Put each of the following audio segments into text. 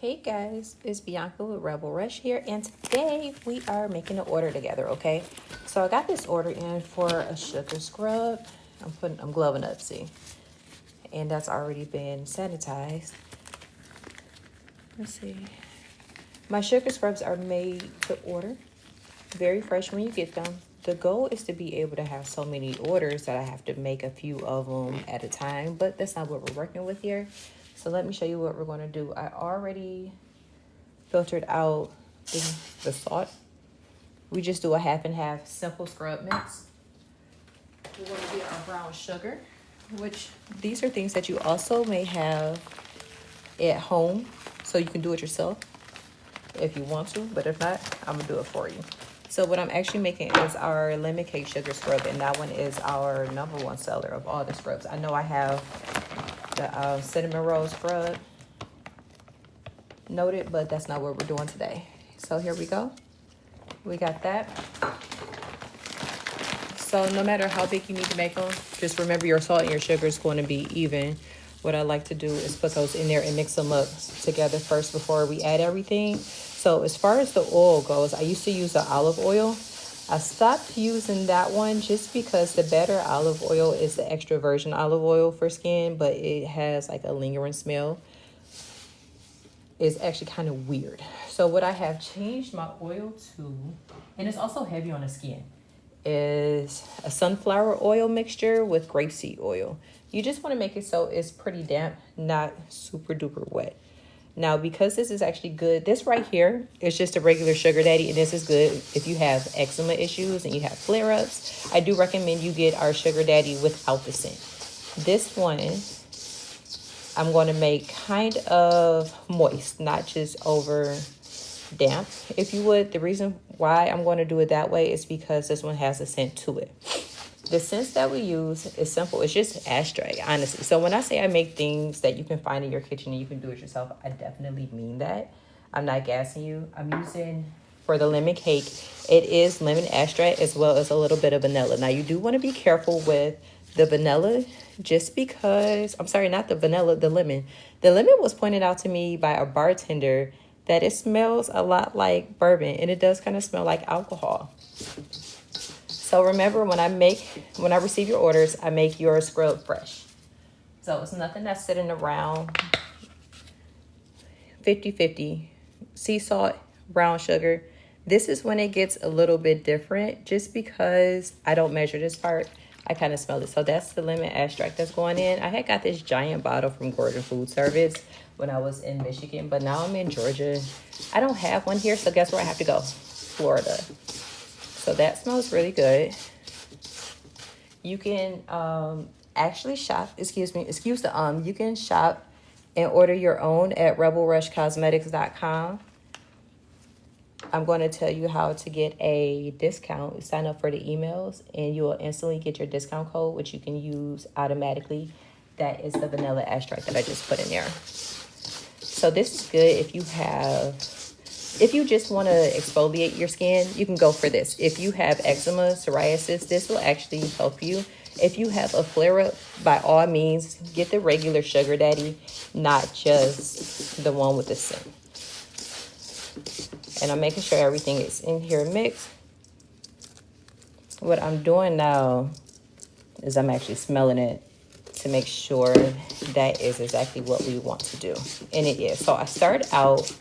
Hey guys, it's Bianca with Rebel Rush here, and today we are making an order together, okay? So I got this order in for a sugar scrub. I'm gloving up, see? And that's already been sanitized. Let's see. My sugar scrubs are made to order. Very fresh when you get them. The goal is to be able to have so many orders that I have to make a few of them at a time, but that's not what we're working with here. So let me show you what we're going to do. I already filtered out the salt. We just do a half and half simple scrub mix. We're going to get our brown sugar, which these are things that you also may have at home, so you can do it yourself if you want to, but if not, I'm gonna do it for you. So what I'm actually making is our lemon cake sugar scrub, and that one is our #1 seller of all the scrubs. I know I have the cinnamon roll scrub noted, but that's not what we're doing today. So here we go. We got that. So no matter how big you need to make them, just remember your salt and your sugar is going to be even. What I like to do is put those in there and mix them up together first before we add everything. So as far as the oil goes, I used to use the olive oil. I stopped using that one just because the better olive oil is the extra virgin olive oil for skin, but it has like a lingering smell. It's actually kind of weird. So what I have changed my oil to, and it's also heavy on the skin, is a sunflower oil mixture with grapeseed oil. You just want to make it so it's pretty damp, not super duper wet. Now, because this is actually good, this right here is just a regular sugar daddy, and this is good if you have eczema issues and you have flare-ups. I do recommend you get our sugar daddy without the scent. This one, I'm going to make kind of moist, not just over damp, if you would. The reason why I'm going to do it that way is because this one has a scent to it. The scents that we use is simple. It's just ashtray, honestly. So when I say I make things that you can find in your kitchen and you can do it yourself, I definitely mean that. I'm not gassing you. I'm using, for the lemon cake, it is lemon ashtray as well as a little bit of vanilla. Now, you do want to be careful with the vanilla just because, I'm sorry, not the vanilla, the lemon. The lemon was pointed out to me by a bartender that it smells a lot like bourbon, and it does kind of smell like alcohol. So remember, when I receive your orders, I make your scrub fresh. So it's nothing that's sitting around. 50-50, sea salt, brown sugar. This is when it gets a little bit different just because I don't measure this part. I kind of smell it. So that's the lemon extract that's going in. I had got this giant bottle from Gordon Food Service when I was in Michigan, but now I'm in Georgia. I don't have one here, so guess where I have to go? Florida. So that smells really good. You can actually shop, you can shop and order your own at rebelrushcosmetics.com. I'm going to tell you how to get a discount. Sign up for the emails and you will instantly get your discount code, which you can use automatically. That is the vanilla extract that I just put in there. So this is good if you just want to exfoliate your skin, you can go for this. If you have eczema, psoriasis, this will actually help you. If you have a flare-up, by all means, get the regular sugar daddy, not just the one with the scent. And I'm making sure everything is in here mixed. What I'm doing now is I'm actually smelling it to make sure that is exactly what we want to do. And it is. So I start out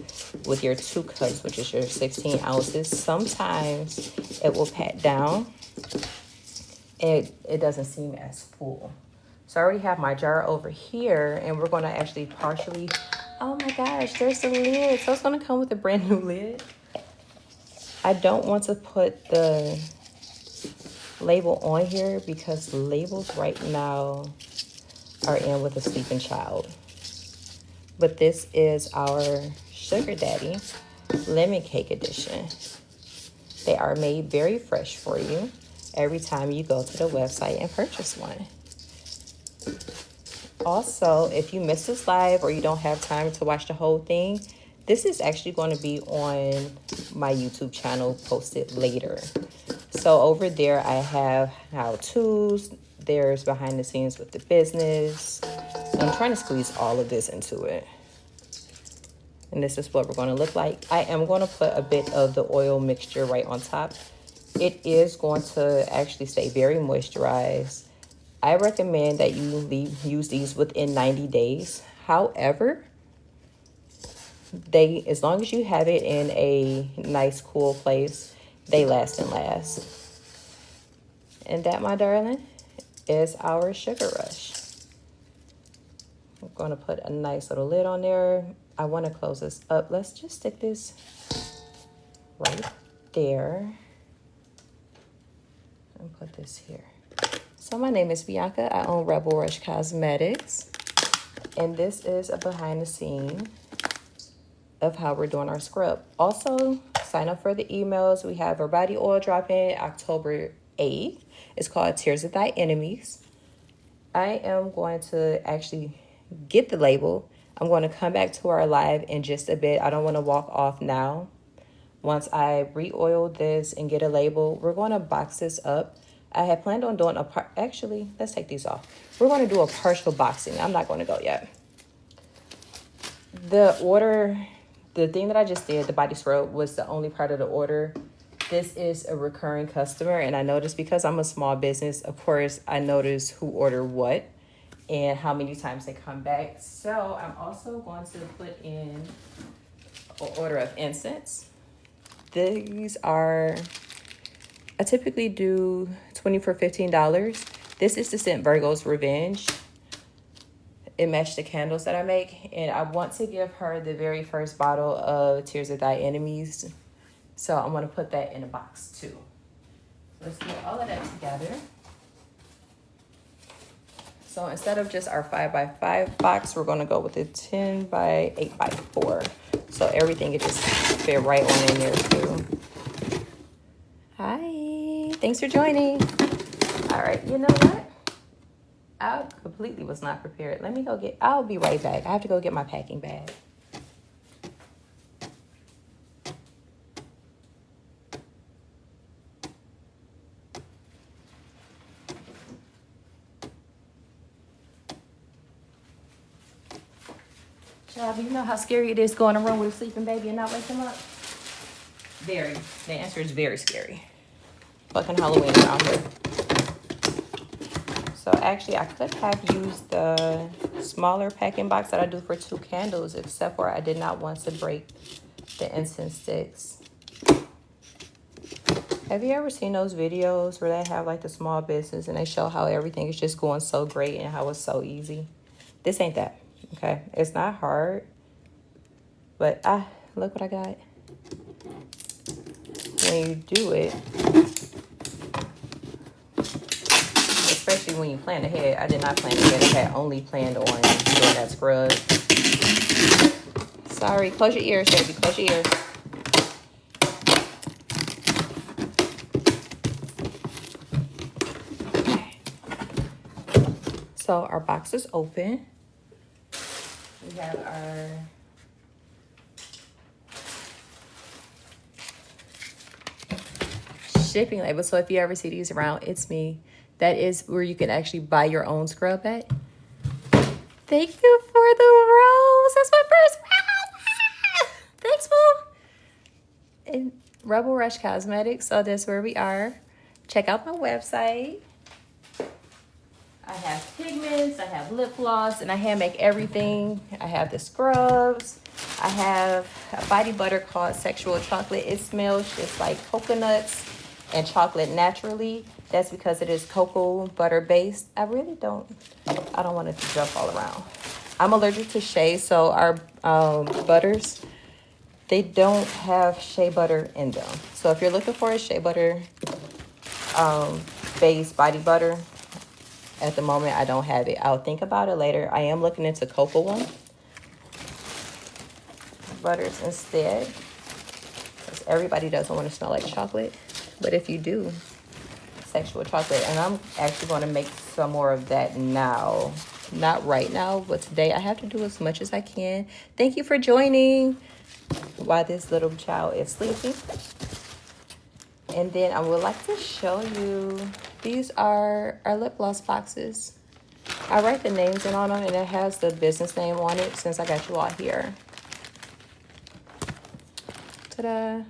with your 2 cups, which is your 16 ounces. Sometimes it will pat down and it doesn't seem as full. So I already have my jar over here, and we're going to actually partially, oh my gosh, there's the lid. So it's going to come with a brand new lid. I don't want to put the label on here because labels right now are in with a sleeping child. But this is our Sugar Daddy Lemon Cake Edition. They are made very fresh for you every time you go to the website and purchase one. Also, if you miss this live or you don't have time to watch the whole thing, this is actually going to be on my YouTube channel posted later. So over there, I have how-tos. There's behind the scenes with the business. I'm trying to squeeze all of this into it. And this is what we're going to look like. I am going to put a bit of the oil mixture right on top. It is going to actually stay very moisturized. I recommend that you use these within 90 days. However, as long as you have it in a nice cool place, they last and last. And that, my darling, is our Sugar Rush. I'm going to put a nice little lid on there. I want to close this up. Let's just stick this right there and put this here. So my name is Bianca. I own Rebel Rush Cosmetics, and this is a behind the scene of how we're doing our scrub. Also, sign up for the emails. We have our body oil drop-in October 8th. It's called Tears of Thy Enemies. I am going to actually get the label. I'm going to come back to our live in just a bit. I don't want to walk off now. Once I re-oil this and get a label, we're going to box this up. I had planned on doing actually, let's take these off. We're going to do a partial boxing. I'm not going to go yet. The thing that I just did, the body scrub, was the only part of the order. This is a recurring customer, and I noticed because I'm a small business, of course, I notice who ordered what and how many times they come back. So I'm also going to put in an order of incense. These are, I typically do 20 for $15. This is the scent Virgo's Revenge. It matched the candles that I make, and I want to give her the very first bottle of Tears of Thy Enemies. So I'm going to put that in a box too. Let's get all of that together. So instead of just our 5x5 box, we're going to go with a 10 by 8x4. So everything can just fit right on in there too. Hi, thanks for joining. All right, you know what? I completely was not prepared. Let me go I'll be right back. I have to go get my packing bag. Child, you know how scary it is going to run with a sleeping baby and not wake him up? Very. The answer is very scary. Fucking Halloween around here. So actually, I could have used the smaller packing box that I do for 2 candles, except for I did not want to break the incense sticks. Have you ever seen those videos where they have like the small business and they show how everything is just going so great and how it's so easy? This ain't that, okay? It's not hard, but look what I got. When you do it, especially when you plan ahead. I did not plan ahead. I had only planned on doing that scrub. Sorry, close your ears, baby. Close your ears. Okay. So our box is open. We have our shipping label. So if you ever see these around, it's me. That is where you can actually buy your own scrub at. Thank you for the rose. That's my first rose. Thanks, boo. And Rebel Rush Cosmetics. So that's where we are. Check out my website. I have pigments, I have lip gloss, and I hand make everything. I have the scrubs. I have a body butter called Sexual Chocolate. It smells just like coconuts and chocolate naturally. That's because it is cocoa butter based. I don't want it to jump all around. I'm allergic to shea, so our butters, they don't have shea butter in them. So if you're looking for a shea butter based body butter, at the moment I don't have it. I'll think about it later. I am looking into cocoa one butters instead, because everybody doesn't want to smell like chocolate. But if you do, Sexual Chocolate. And I'm actually going to make some more of that now. Not right now, but today. I have to do as much as I can. Thank you for joining while this little child is sleeping. And then I would like to show you, these are our lip gloss boxes. I write the names in on them, and it has the business name on it since I got you all here. Ta-da.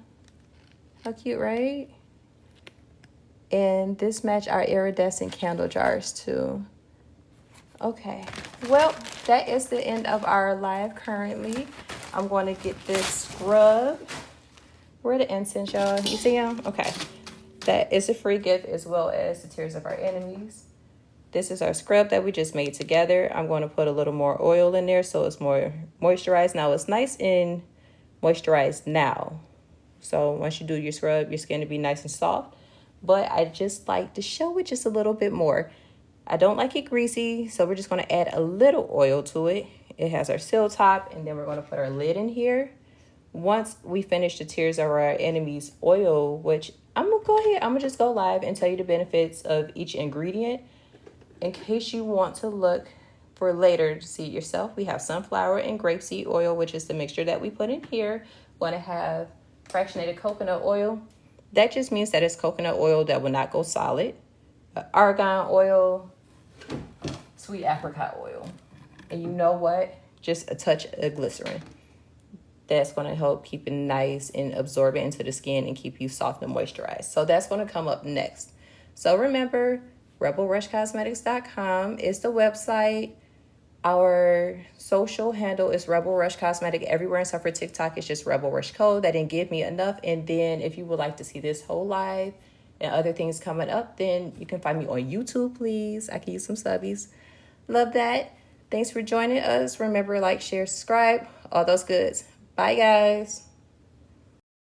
How cute, right? And this match our iridescent candle jars too. Okay, well, that is the end of our live currently. I'm going to get this scrub. Where are the incense, y'all? You see them? Okay. That is a free gift as well as the tears of our enemies. This is our scrub that we just made together. I'm going to put a little more oil in there so it's more moisturized. Now, it's nice and moisturized now. So once you do your scrub, your skin will be nice and soft. But I just like to show it just a little bit more. I don't like it greasy, so we're just going to add a little oil to it. It has our seal top, and then we're going to put our lid in here. Once we finish the tears of our enemies oil, which I'm going to go ahead, I'm going to just go live and tell you the benefits of each ingredient. In case you want to look for later to see it yourself, we have sunflower and grapeseed oil, which is the mixture that we put in here. Want to have fractionated coconut oil. That just means that it's coconut oil that will not go solid. Argan oil, sweet apricot oil. And you know what? Just a touch of glycerin. That's going to help keep it nice and absorb it into the skin and keep you soft and moisturized. So that's going to come up next. So remember, rebelrushcosmetics.com is the website. Our social handle is Rebel Rush Cosmetic everywhere, except for TikTok, it's just Rebel Rush Code. That didn't give me enough. And then if you would like to see this whole live and other things coming up, then you can find me on YouTube, please. I can use some subbies. Love that. Thanks for joining us. Remember, like, share, subscribe, all those goods. Bye, guys.